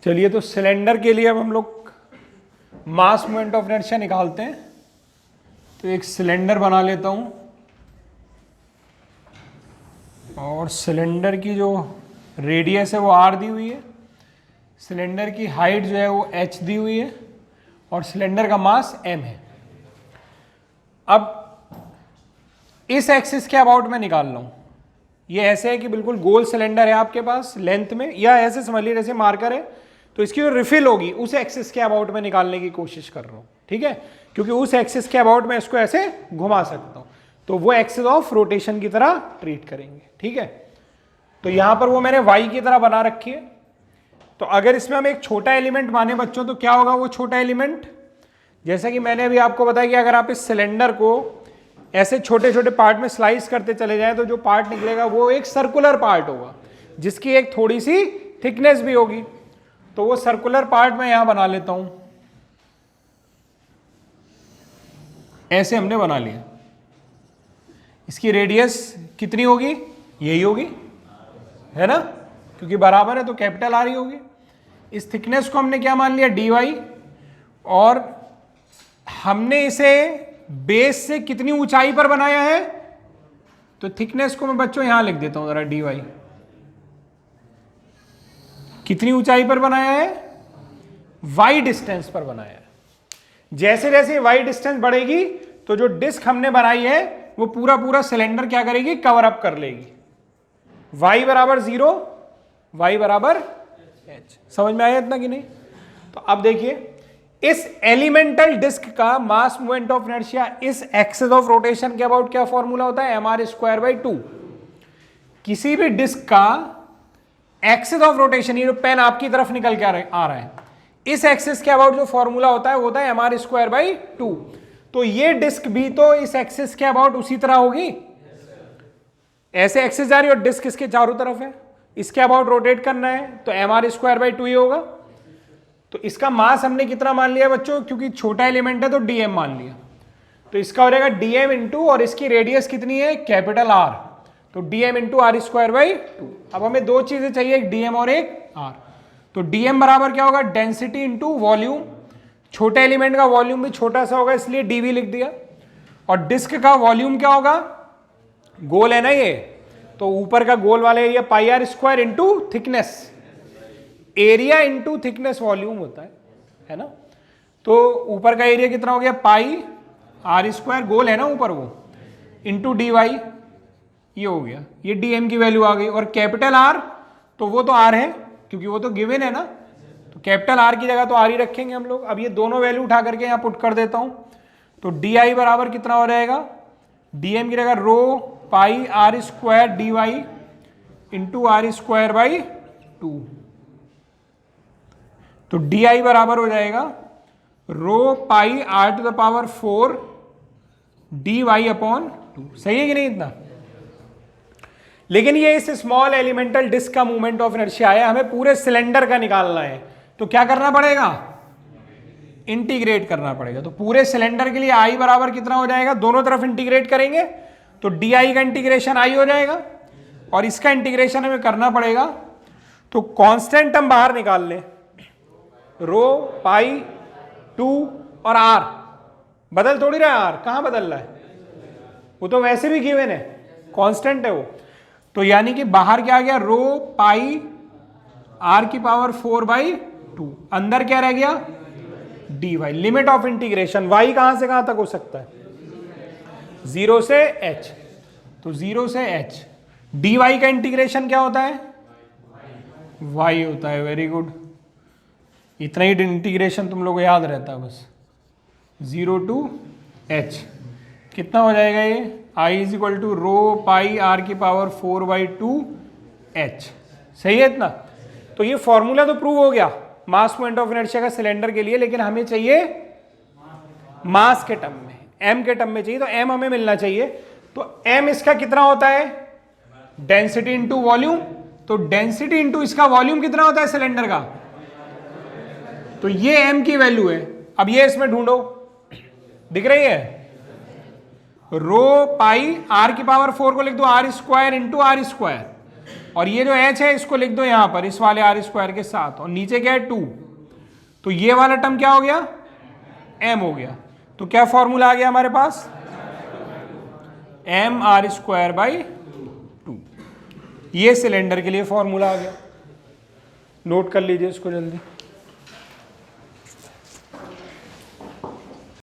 चलिए, तो सिलेंडर के लिए अब हम लोग मास मोमेंट ऑफ इनर्शिया निकालते हैं। तो एक सिलेंडर बना लेता हूं और सिलेंडर की जो रेडियस है वो r दी हुई है, सिलेंडर की हाइट जो है वो h दी हुई है और सिलेंडर का मास m है। अब इस एक्सिस के अबाउट में निकाल रहा हूं। ये ऐसे है कि बिल्कुल गोल सिलेंडर है आपके पास लेंथ में, या ऐसे समझ लीजिए जैसे मार्कर है, तो इसकी जो रिफिल होगी उस एक्सिस के अबाउट में निकालने की कोशिश कर रहा हूं, ठीक है, क्योंकि उस एक्सिस के अबाउट में इसको ऐसे घुमा सकता हूं, तो वो एक्सिस ऑफ रोटेशन की तरह ट्रीट करेंगे, ठीक है। तो यहां पर वो मैंने y की तरह बना रखी है। तो अगर इसमें हम एक छोटा एलिमेंट माने बच्चों, तो क्या होगा वो छोटा एलिमेंट, जैसा कि मैंने अभी आपको बताया कि अगर आप इस सिलेंडर को ऐसे छोटे छोटे पार्ट में स्लाइस करते चले जाएं तो जो पार्ट निकलेगा वो एक सर्कुलर पार्ट होगा जिसकी एक थोड़ी सी थिकनेस भी होगी। तो वो सर्कुलर पार्ट मैं यहां बना लेता हूं, ऐसे हमने बना लिया। इसकी रेडियस कितनी होगी, यही होगी, है ना, क्योंकि बराबर है तो कैपिटल आर ही होगी। इस थिकनेस को हमने क्या मान लिया, dy, और हमने इसे बेस से कितनी ऊंचाई पर बनाया है, तो थिकनेस को मैं बच्चों यहां लिख देता हूं जरा, dy कितनी ऊंचाई पर बनाया है, y डिस्टेंस पर बनाया है। जैसे जैसे y डिस्टेंस बढ़ेगी तो जो डिस्क हमने बनाई है वो पूरा पूरा सिलेंडर क्या करेगी, कवर अप कर लेगी। y बराबर 0, y बराबर h। समझ में आया इतना कि नहीं? तो अब देखिए, इस एलिमेंटल डिस्क का मास मोमेंट ऑफ इनर्शिया इस एक्सिस ऑफ रोटेशन के अबाउट क्या फॉर्मूला होता है, mr²/2। किसी भी डिस्क का एक्सिस ऑफ रोटेशन, ये जो पेन आपकी तरफ निकल के आ रहा है, इस एक्सिस के अबाउट जो फॉर्मूला होता है वो होता है mr²/2। तो ये डिस्क भी तो इस एक्सिस के अबाउट उसी तरह होगी, ऐसे एक्सिस जा रही है और डिस्क इसके चारों तरफ है, इसके अबाउट रोटेट करना है तो mr²/2 ही होगा। तो इसका मास हमने कितना मान लिया बच्चों, क्योंकि छोटा एलिमेंट है तो dm मान लिया, तो इसका हो जाएगा dm इंटू, और इसकी रेडियस कितनी है, कैपिटल R, तो dm इंटू r²/2। अब हमें दो चीजें चाहिए, एक dm और एक r। तो dm बराबर क्या होगा, डेंसिटी इंटू वॉल्यूम, छोटे एलिमेंट का वॉल्यूम भी छोटा सा होगा इसलिए dv लिख दिया, और डिस्क का वॉल्यूम क्या होगा, गोल है ना ये, तो ऊपर का गोल वाला area πr² into thickness, area into thickness volume होता है ना। तो ऊपर का एरिया कितना हो गया, πr², गोल है ना ऊपर वो, इंटू dy, ये हो गया, ये dm की वैल्यू आ गई। और कैपिटल R, तो वो तो R है क्योंकि वो तो गिवन है ना, तो कैपिटल R की जगह तो R ही रखेंगे हम लोग। अब ये दोनों वैल्यू उठा करके यहाँ पुट कर देता हूं, तो dy बराबर कितना हो जाएगा, dm की जगह ρ πr² dy इंटू r²/2। तो डी बराबर हो जाएगा ρ πr⁴ dy/2। सही है कि नहीं इतना? लेकिन ये इस स्मॉल एलिमेंटल डिस्क का मूवमेंट ऑफ इनर्शिया है, हमें पूरे सिलेंडर का निकालना है, तो क्या करना पड़ेगा, इंटीग्रेट करना पड़ेगा। तो पूरे सिलेंडर के लिए i बराबर कितना हो जाएगा, दोनों तरफ इंटीग्रेट करेंगे तो डी का इंटीग्रेशन i हो जाएगा, और इसका इंटीग्रेशन हमें करना पड़ेगा। तो कांस्टेंट हम बाहर निकाल लें, ρ π2 और r बदल थोड़ी रहा है, r कहां बदल रहा है, वो तो वैसे भी गिवन है, कांस्टेंट है वो। तो यानी कि बाहर क्या आ गया, ρ πr⁴/2, अंदर क्या रह गया, dy। Limit of integration y कहां से कहां तक हो सकता है, 0 से h, तो 0 से h। dy का इंटीग्रेशन क्या होता है, y होता है। वेरी गुड, इतना ही इंटीग्रेशन तुम लोगों को याद रहता है बस, 0 to h कितना हो जाएगा ये, i = ρ πr⁴/2 h। सही है इतना? तो ये फॉर्मूला तो प्रूव हो गया मास मोमेंट ऑफ इनर्शिया का सिलेंडर के लिए, लेकिन हमें चाहिए मास के टर्म में, m के टर्म में चाहिए, तो m हमें मिलना चाहिए। तो m इसका कितना होता है, डेंसिटी इंटू वॉल्यूम, तो डेंसिटी इंटू इसका वॉल्यूम कितना होता है सिलेंडर का, तो ये m की वैल्यू है। अब ये इसमें ढूंढो, दिख रही है, ρ π r⁴ को लिख दो r² इंटू r², और ये जो h है इसको लिख दो यहां पर इस वाले आर स्क्वायर के साथ, और नीचे क्या है 2, तो ये वाला टर्म क्या हो गया m हो गया। तो क्या फॉर्मूला आ गया हमारे पास, m r स्क्वायर बाई 2। ये सिलेंडर के लिए फॉर्मूला आ गया, नोट कर लीजिए इसको जल्दी।